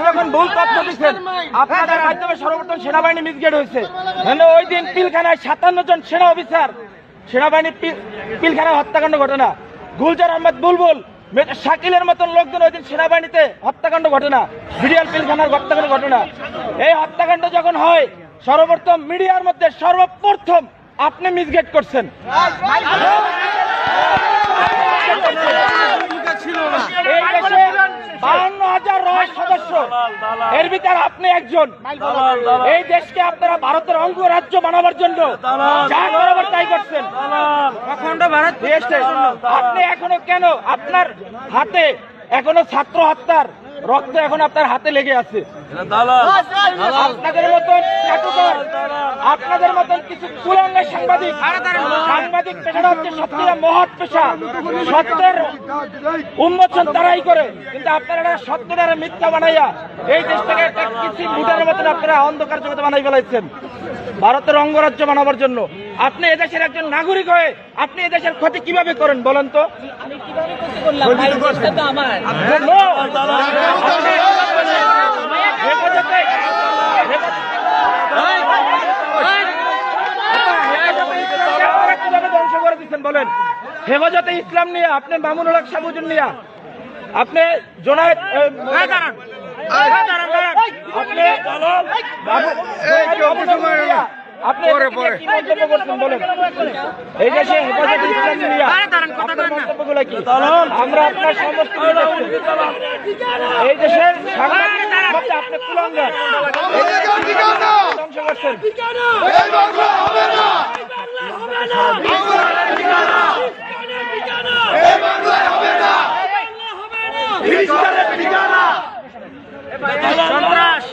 যখন ভুল তথ্য দিচ্ছেন, আপনাদের মাধ্যমে সর্বপ্রথম সেনাবাহিনী মিসগেট হয়েছে। ওই দিন পিলখানায় 57 জন সেনা অফিসার সেনাবাহিনী পিলখানায় হত্যাকাণ্ড ঘটনা, গুলজার আহমেদ বুলবুল, শাকিলের মতন লোকজন ওই দিন সেনাবাহিনীতে হত্যাকাণ্ড ঘটনা, বিডিআর পিলখানার হত্যাকাণ্ড ঘটনা। এই হত্যাকাণ্ড যখন হয়, সর্বপ্রথম মিডিয়ার মধ্যে সর্বপ্রথম আপনি মিসগেট করছেন। এই দেশে 52,000 রহস্য সদস্য, এর ভিতরে আপনি একজন। এই দেশকে আপনারা ভারতের অঙ্গরাজ্য বানাবার জন্য যা করাবার তাই করছেন। আপনি এখনো কেন, আপনার হাতে এখনো ছাত্র হত্যার রক্ত এখন আপনার হাতে লেগে আছে। আপনাদের মতন আপনাদের মতন কিছু কুলাঙ্গার সাংবাদিক পেশাটা হচ্ছে সত্যিটা মহৎ পেশা, সত্যের উন্মোচন তারাই করে, কিন্তু আপনারা সত্যটারে মিথ্যা বানাইয়া এই দেশটাকে একটা কিছু মুটার মতন আপনারা অন্ধকার জগতে বানাই ফেলাইছেন ভারতের অঙ্গরাজ্য বানাবার জন্য। আপনি এদেশের একজন নাগরিক হয়ে আপনি এদেশের ক্ষতি কিভাবে করেন বলেন তো? ধ্বংস করে দিচ্ছেন বলেন? হেফাজতে ইসলাম নিয়ে আপনি মামুনুল হক সাবুজুন নিয়ে আপনি জোনায়েদ আপনি কি মন্তব্য করছেন বলেন? এই দেশে হেফাজতে ইসলাম নিয়ে মন্তব্যগুলো কি? আমরা আপনার সমস্ত এই দেশের সাংবাদিক আপনি কুলাঙ্গার ধ্বংস করছেন। সন্ত্রাস